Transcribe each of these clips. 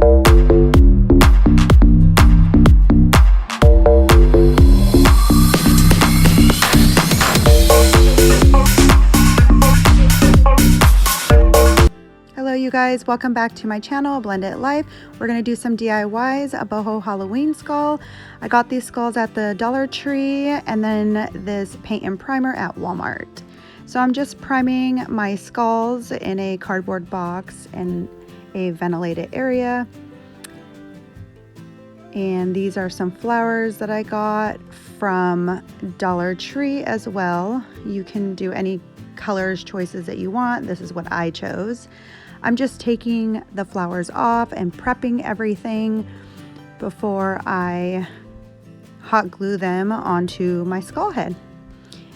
Hello you guys, welcome back to my channel, Blended Life. We're going to do some DIYs, a boho Halloween skull. I got these skulls at the Dollar Tree and then this paint and primer at Walmart. So I'm just priming my skulls in a cardboard box in a ventilated area. And these are some flowers that I got from Dollar Tree as well. You can do any colors choices that you want. This is what I chose. I'm just taking the flowers off and prepping everything before I hot glue them onto my skull head.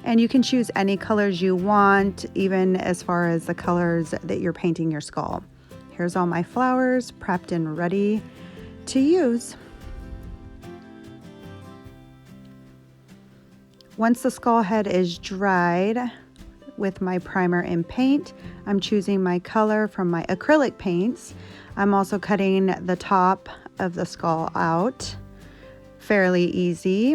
And you can choose any colors you want, even as far as the colors that you're painting your skull. Here's all my flowers prepped and ready to use. Once the skull head is dried with my primer and paint, I'm choosing my color from my acrylic paints. I'm also cutting the top of the skull out. Fairly easy.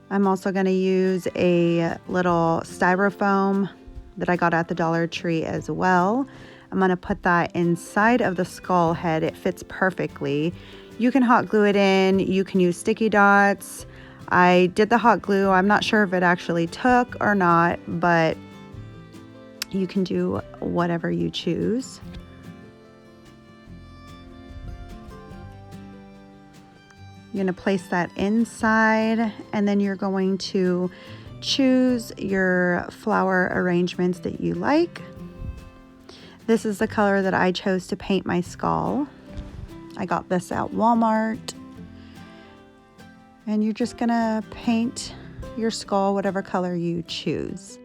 I'm also going to use a little styrofoam that I got at the Dollar Tree as well. I'm going to put that inside of the skull head. It fits perfectly. You can hot glue it in. You can use sticky dots. I did the hot glue. I'm not sure if it actually took or not, but you can do whatever you choose. You're going to place that inside, and then you're going to choose your flower arrangements that you like. This is the color that I chose to paint my skull. I got this at Walmart. And you're just gonna paint your skull whatever color you choose.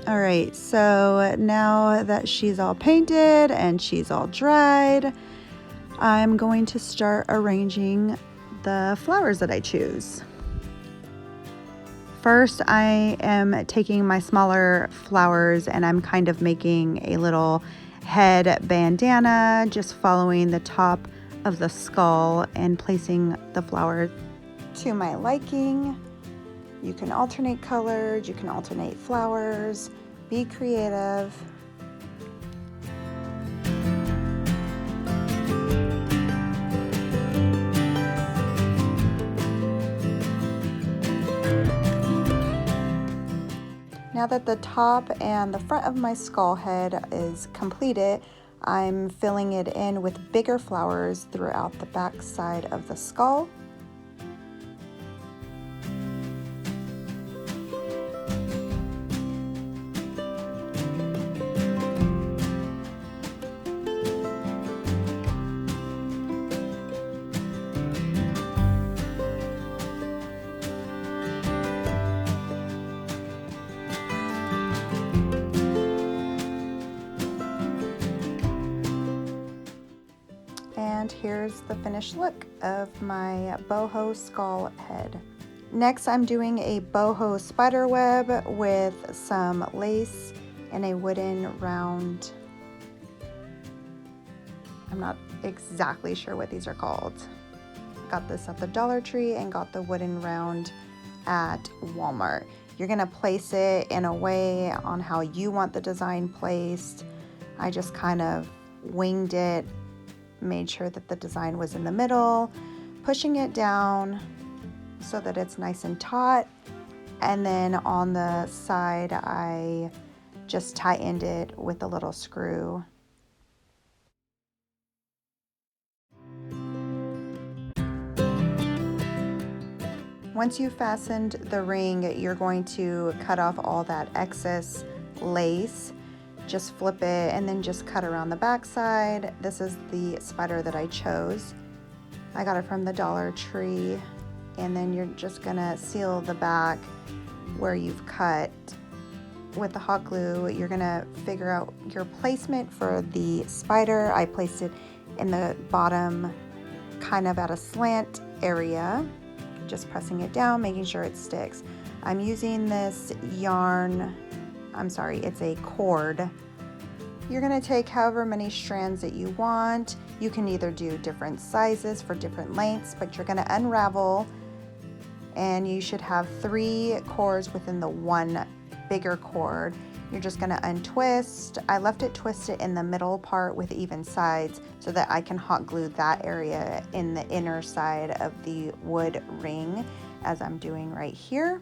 All right, so now that she's all painted and she's all dried, I'm going to start arranging the flowers that I choose. First, I am taking my smaller flowers and I'm kind of making a little head bandana, just following the top of the skull and placing the flower to my liking. You can alternate colors, you can alternate flowers, be creative. Now that the top and the front of my skull head is completed, I'm filling it in with bigger flowers throughout the back side of the skull. And here's the finished look of my boho skull head. Next, I'm doing a boho spiderweb with some lace and a wooden round. I'm not exactly sure what these are called. Got this at the Dollar Tree and got the wooden round at Walmart. You're gonna place it in a way on how you want the design placed. I just kind of winged it, made sure that the design was in the middle, pushing it down so that it's nice and taut, and then on the side I just tightened it with a little screw. Once you've fastened the ring, you're going to cut off all that excess lace. Just flip it and then just cut around the back side. This is the spider that I chose. I got it from the Dollar Tree. And then you're just gonna seal the back where you've cut with the hot glue. You're gonna figure out your placement for the spider. I placed it in the bottom kind of at a slant area, just pressing it down, making sure it sticks. I'm using this yarn, it's a cord. You're gonna take however many strands that you want. You can either do different sizes for different lengths, but you're gonna unravel and you should have 3 cords within the one bigger cord. You're just gonna untwist. I left it twisted in the middle part with even sides so that I can hot glue that area in the inner side of the wood ring, as I'm doing right here.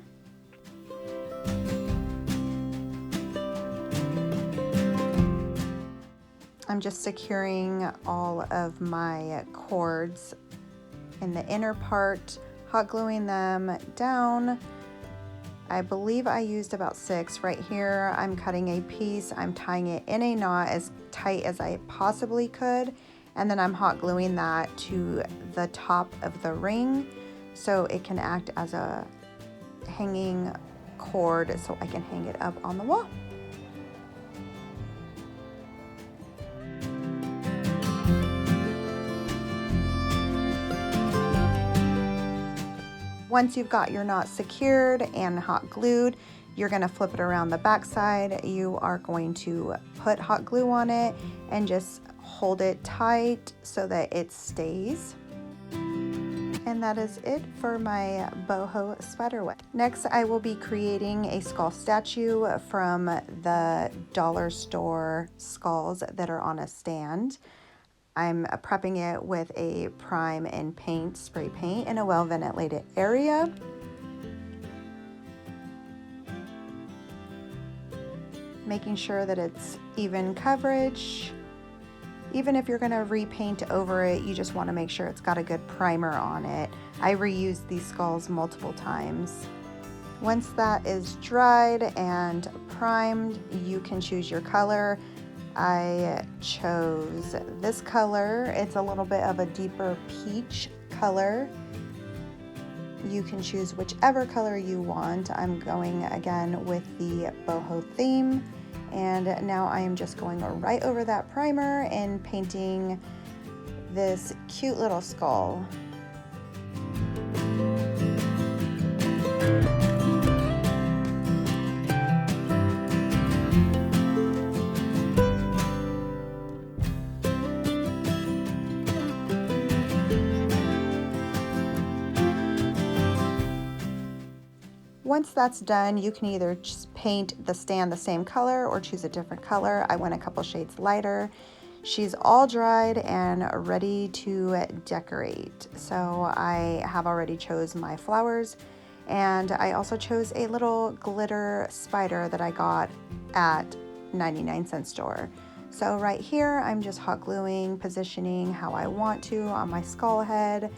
I'm just securing all of my cords in the inner part, hot gluing them down. I believe I used about 6 right here. I'm cutting a piece, I'm tying it in a knot as tight as I possibly could, and then I'm hot gluing that to the top of the ring so it can act as a hanging cord so I can hang it up on the wall. Once you've got your knot secured and hot glued, you're gonna flip it around the back side. You are going to put hot glue on it and just hold it tight so that it stays. And that is it for my Boho Spiderweb. Next, I will be creating a skull statue from the dollar store skulls that are on a stand. I'm prepping it with a prime and paint, spray paint in a well-ventilated area. Making sure that it's even coverage. Even if you're gonna repaint over it, you just wanna make sure it's got a good primer on it. I reused these skulls multiple times. Once that is dried and primed, you can choose your color. I chose this color. It's a little bit of a deeper peach color. You can choose whichever color you want. I'm going again with the boho theme. And now I am just going right over that primer and painting this cute little skull. Once that's done, you can either just paint the stand the same color or choose a different color. I went a couple shades lighter. She's all dried and ready to decorate. So I have already chose my flowers, and I also chose a little glitter spider that I got at 99-cent store. So right here, I'm just hot gluing, positioning how I want to on my skull head.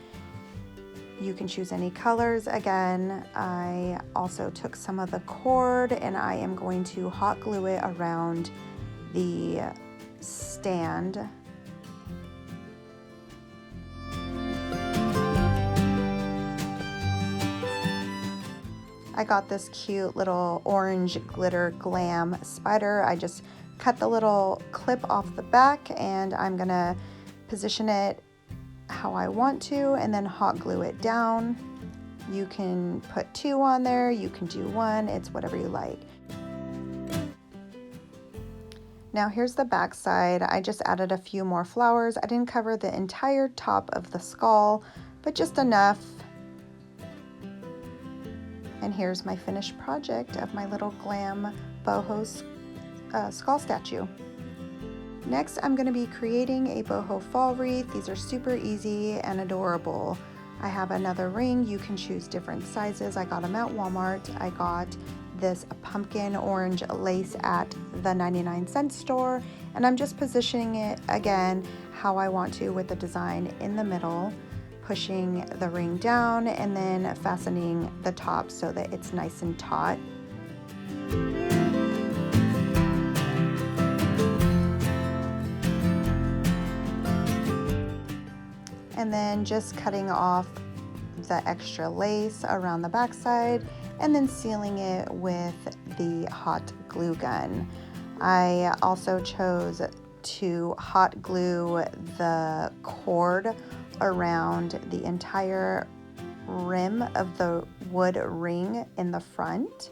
You can choose any colors. Again, I also took some of the cord and I am going to hot glue it around the stand. I got this cute little orange glitter glam spider. I just cut the little clip off the back and I'm gonna position it how I want to and then hot glue it down. You can put 2 on there, you can do 1, it's whatever you like. Now here's the back side. I just added a few more flowers. I didn't cover the entire top of the skull, but just enough. And here's my finished project of my little glam boho skull statue. Next, I'm going to be creating a boho fall wreath. These are super easy and adorable. I have another ring. You can choose different sizes. I got them at Walmart. I got this pumpkin orange lace at the 99-cent store, and I'm just positioning it again how I want to with the design in the middle, pushing the ring down and then fastening the top so that it's nice and taut. And then just cutting off the extra lace around the backside and then sealing it with the hot glue gun. I also chose to hot glue the cord around the entire rim of the wood ring in the front.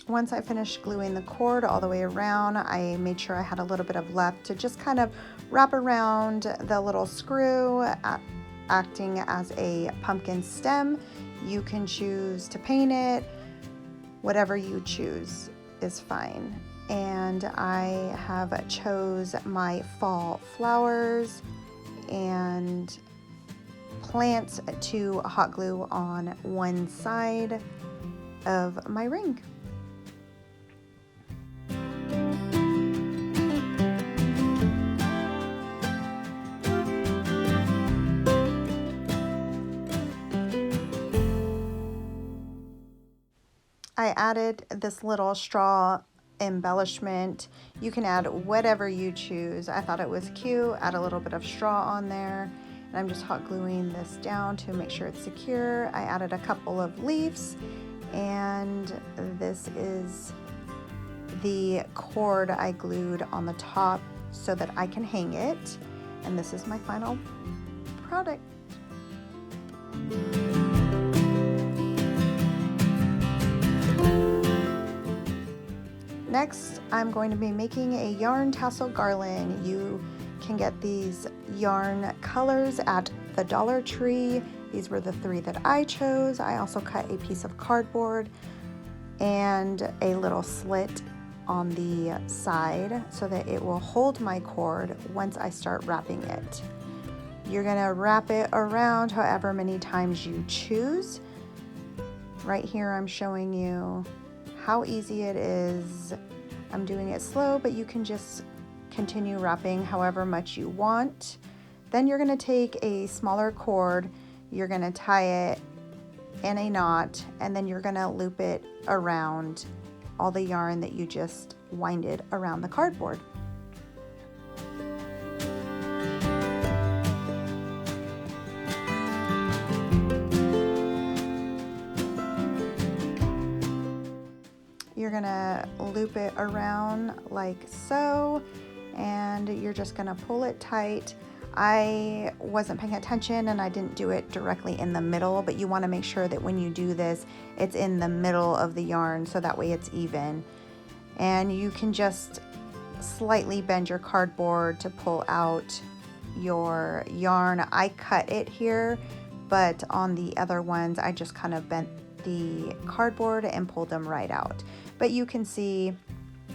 Once I finished gluing the cord all the way around, I made sure I had a little bit of left to just kind of wrap around the little screw, acting as a pumpkin stem. You can choose to paint it, whatever you choose is fine. And I have chose my fall flowers and plants to hot glue on one side of my ring. I added this little straw embellishment. You can add whatever you choose. I thought it was cute. Add a little bit of straw on there. And I'm just hot gluing this down to make sure it's secure. I added a couple of leaves, and this is the cord I glued on the top so that I can hang it. And this is my final product. Next, I'm going to be making a yarn tassel garland. You can get these yarn colors at the Dollar Tree. These were the 3 that I chose. I also cut a piece of cardboard and a little slit on the side so that it will hold my cord once I start wrapping it. You're gonna wrap it around however many times you choose. Right here I'm showing you how easy it is. I'm doing it slow, but you can just continue wrapping however much you want. Then you're gonna take a smaller cord, you're gonna tie it in a knot, and then you're gonna loop it around all the yarn that you just winded around the cardboard. You're gonna loop it around like so, and you're just gonna pull it tight. I wasn't paying attention and I didn't do it directly in the middle, but you wanna make sure that when you do this, it's in the middle of the yarn so that way it's even. And you can just slightly bend your cardboard to pull out your yarn. I cut it here, but on the other ones, I just kind of bent the cardboard and pulled them right out. But you can see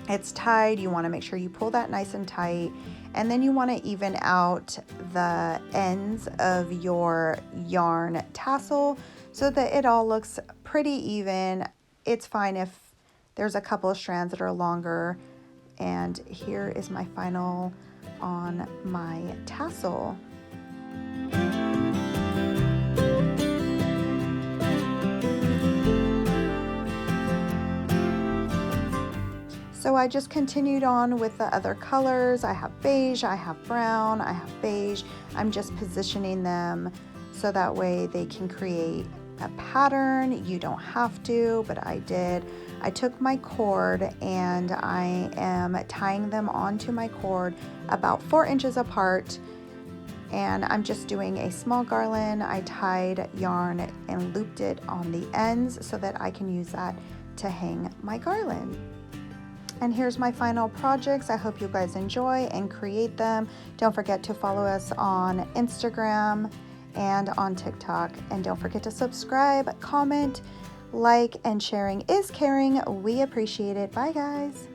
it's tied. You want to make sure you pull that nice and tight, and then you want to even out the ends of your yarn tassel so that it all looks pretty even. It's fine if there's a couple of strands that are longer. And here is my final on my tassel. So I just continued on with the other colors. I have beige, I have brown, I have beige. I'm just positioning them so that way they can create a pattern. You don't have to, but I did. I took my cord and I am tying them onto my cord about 4 inches apart. And I'm just doing a small garland. I tied yarn and looped it on the ends so that I can use that to hang my garland. And here's my final projects. I hope you guys enjoy and create them. Don't forget to follow us on Instagram and on TikTok. And don't forget to subscribe, comment, like, and sharing is caring. We appreciate it. Bye, guys.